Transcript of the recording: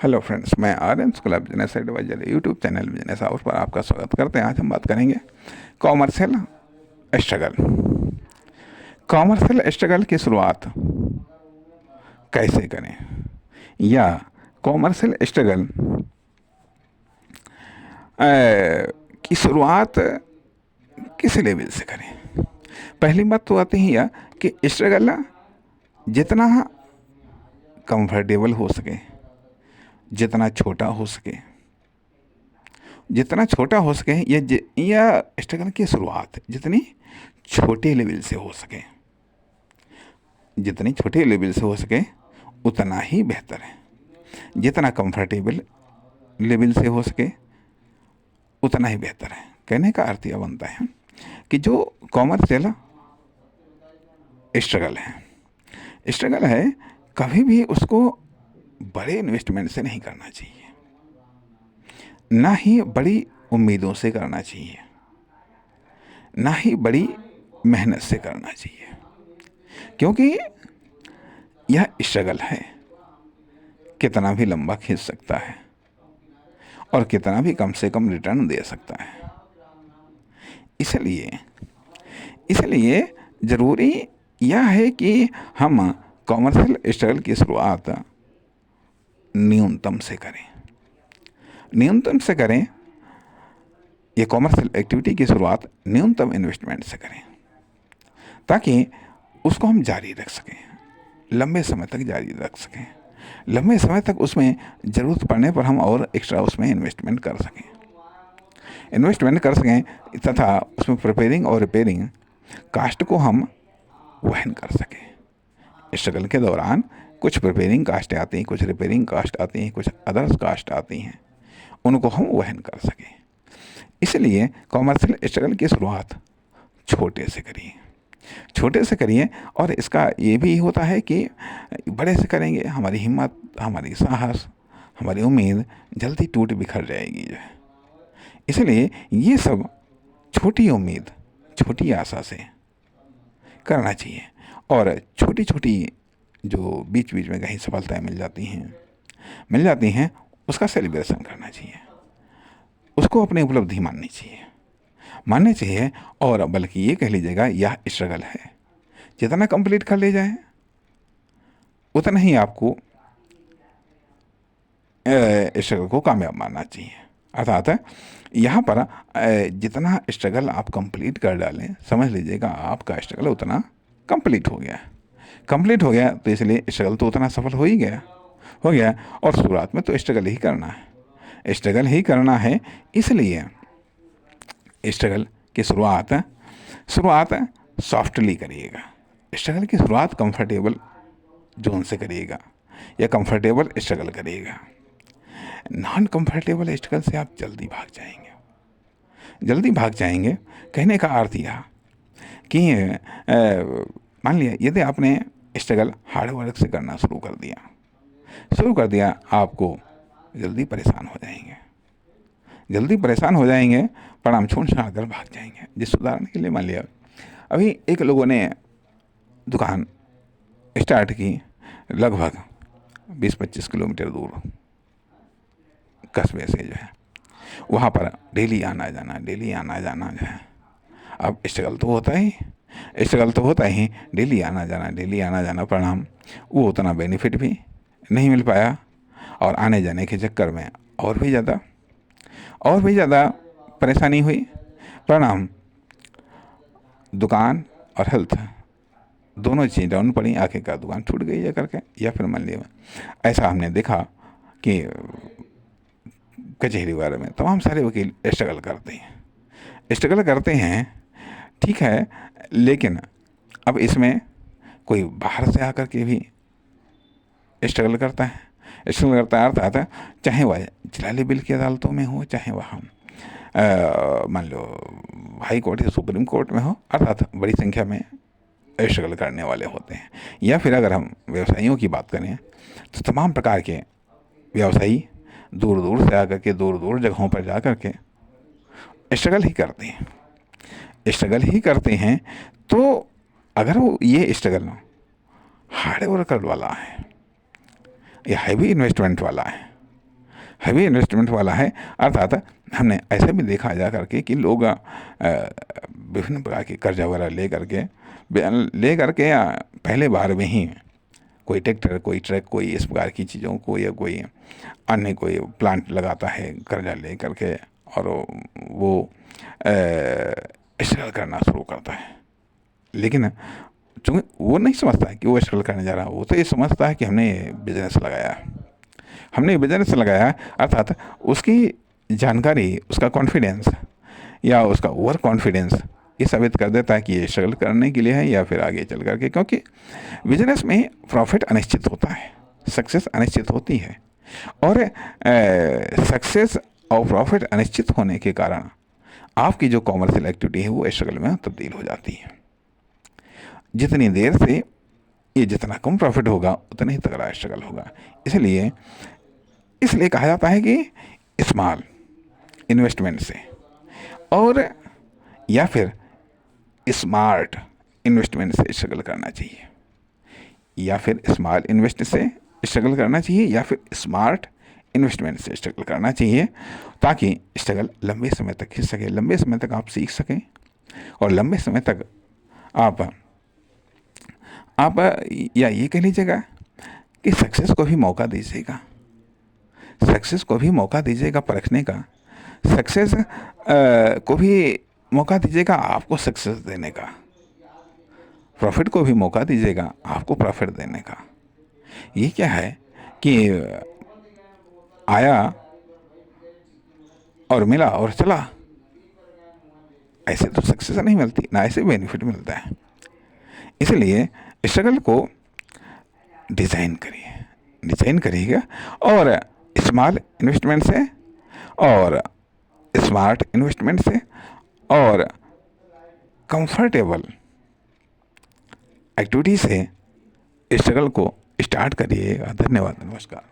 Hello friends, मैं Aryan school of business advisor YouTube channel business house पर आपका स्वागत करते हैं। आज हम बात करेंगे कॉमर्शियल स्ट्रगल। कॉमर्शियल स्ट्रगल की शुरुआत कैसे करें, या कॉमर्शियल स्ट्रगल की शुरुआत किस लेवल से करें। पहली बात तो आती है यह कि स्ट्रगल जितना कंफर्टेबल हो सके, जितना छोटा हो सके, जितना छोटा हो सके, या स्ट्रगल की शुरुआत जितनी छोटे लेवल से हो सके, जितनी छोटे लेवल से हो सके उतना ही बेहतर है। जितना कंफर्टेबल लेवल से हो सके उतना ही बेहतर है। कहने का अर्थ यह बनता है कि जो कॉमर्शियल स्ट्रगल है कभी भी उसको बड़े इन्वेस्टमेंट से नहीं करना चाहिए, ना ही बड़ी उम्मीदों से करना चाहिए, ना ही बड़ी मेहनत से करना चाहिए, क्योंकि यह स्ट्रगल है कितना भी लंबा खींच सकता है और कितना भी कम से कम रिटर्न दे सकता है। इसलिए ज़रूरी यह है कि हम कॉमर्शियल स्ट्रगल की शुरुआत न्यूनतम से करें। ये कॉमर्शियल एक्टिविटी की शुरुआत न्यूनतम इन्वेस्टमेंट से करें, ताकि उसको हम जारी रख सकें, लंबे समय तक जारी रख सकें। लंबे समय तक उसमें ज़रूरत पड़ने पर हम और एक्स्ट्रा उसमें इन्वेस्टमेंट कर सकें तथा उसमें प्रिपेयरिंग और रिपेयरिंग कास्ट को हम वहन कर सकें। स्ट्रगल के दौरान कुछ प्रिपेयरिंग कास्ट आती हैं, कुछ रिपेयरिंग कास्ट आती हैं, कुछ अदर्स कास्ट आती हैं, उनको हम वहन कर सकें। इसलिए कॉमर्शियल स्ट्रगल की शुरुआत छोटे से करिए। और इसका ये भी होता है कि बड़े से करेंगे हमारी हिम्मत, हमारी साहस, हमारी उम्मीद जल्दी टूट बिखर जाएगी। इसलिए ये सब छोटी उम्मीद, छोटी आशा से करना चाहिए। और छोटी छोटी जो बीच बीच में कहीं सफलताएं मिल जाती हैं उसका सेलिब्रेशन करना चाहिए, उसको अपनी उपलब्धि माननी चाहिए। और बल्कि ये कह लीजिएगा यह स्ट्रगल है, जितना कंप्लीट कर ले जाए उतना ही आपको स्ट्रगल को कामयाब मानना चाहिए। अर्थात यहाँ पर जितना स्ट्रगल आप कंप्लीट कर डालें, समझ लीजिएगा आपका स्ट्रगल उतना कंप्लीट हो गया। तो इसलिए स्ट्रगल तो उतना सफल हो गया। और शुरुआत में तो स्ट्रगल ही करना है। इसलिए स्ट्रगल की शुरुआत सॉफ्टली करिएगा। स्ट्रगल की शुरुआत कंफर्टेबल जोन से करिएगा या कंफर्टेबल स्ट्रगल करिएगा। नॉन कंफर्टेबल स्ट्रगल से आप जल्दी भाग जाएंगे। कहने का अर्थ यह कि मान लिया यदि आपने स्ट्रगल हार्ड वर्क से करना शुरू कर दिया, आपको जल्दी परेशान हो जाएंगे, परिणाम छोड़ छाड़ कर भाग जाएंगे। जिस उदाहरण के लिए मान लिया अभी एक लोगों ने दुकान स्टार्ट की लगभग 20-25 किलोमीटर दूर कस्बे से, जो है वहाँ पर डेली आना जाना जो है। अब स्ट्रगल तो होता ही डेली आना जाना, परिणाम वो उतना बेनिफिट भी नहीं मिल पाया और आने जाने के चक्कर में और भी ज़्यादा परेशानी हुई। परिणाम दुकान और हेल्थ दोनों चीज़ डाउन पड़ी, आखिरकार दुकान छूट गई है करके। या फिर मान लिया ऐसा हमने देखा कि कचहरी वगैरह में तमाम सारे वकील स्ट्रगल करते हैं, ठीक है, लेकिन अब इसमें कोई बाहर से आकर के भी स्ट्रगल करता है। अर्थात चाहे वह जिला लेवल की अदालतों में हो, चाहे वह मान लो हाई कोर्ट या सुप्रीम कोर्ट में हो, अर्थात बड़ी संख्या में स्ट्रगल करने वाले होते हैं। या फिर अगर हम व्यवसायियों की बात करें तो तमाम प्रकार के व्यवसायी दूर दूर से आकर के, दूर दूर जगहों पर जा कर के स्ट्रगल ही करते हैं। तो अगर वो ये स्ट्रगल हार्ड वर्कर वाला है या हैवी इन्वेस्टमेंट वाला है, हैवी इन्वेस्टमेंट वाला है। अर्थात हमने ऐसा भी देखा जा करके कि लोग विभिन्न प्रकार के कर्जा वगैरह ले करके पहले बार में ही कोई ट्रैक्टर, कोई ट्रक, कोई इस प्रकार की चीज़ों को या कोई अन्य कोई प्लांट लगाता है कर्जा ले करके, और वो स्ट्रगल करना शुरू करता है। लेकिन चूँकि वो नहीं समझता है कि वो स्ट्रगल करने जा रहा है, वो तो ये समझता है कि हमने बिजनेस लगाया, अर्थात उसकी जानकारी, उसका कॉन्फिडेंस या उसका ओवर कॉन्फिडेंस ये साबित कर देता है कि ये स्ट्रगल करने के लिए है या फिर आगे चल करके, क्योंकि बिजनेस में प्रॉफिट अनिश्चित होता है, सक्सेस अनिश्चित होती है, और सक्सेस और प्रॉफिट अनिश्चित होने के कारण आपकी जो कॉमर्शियल एक्टिविटी है वो स्ट्रगल में तब्दील हो जाती है। जितनी देर से ये जितना कम प्रॉफिट होगा उतना ही तगड़ा स्ट्रगल होगा। इसलिए कहा जाता है कि स्मॉल इन्वेस्टमेंट से और या फिर स्मार्ट इन्वेस्टमेंट से स्ट्रगल करना चाहिए, या फिर स्मॉल इन्वेस्ट से स्ट्रगल करना चाहिए, या फिर स्मार्ट इन्वेस्टमेंट से स्ट्रगल करना चाहिए, ताकि स्ट्रगल लंबे समय तक खिंच सके, लंबे समय तक आप सीख सकें, और लंबे समय तक आप या ये कह लीजिएगा कि सक्सेस को भी मौका दीजिएगा, परखने का, सक्सेस को भी मौका दीजिएगा आपको सक्सेस देने का, प्रॉफिट को भी मौका दीजिएगा आपको प्रॉफिट देने का। ये क्या है कि आया और मिला और चला, ऐसे तो सक्सेस नहीं मिलती, ना ऐसे बेनिफिट मिलता है। इसलिए स्ट्रगल को डिज़ाइन करिएगा, और स्मॉल इन्वेस्टमेंट से और स्मार्ट इन्वेस्टमेंट से और कंफर्टेबल एक्टिविटी से स्ट्रगल को स्टार्ट करिएगा। धन्यवाद, नमस्कार।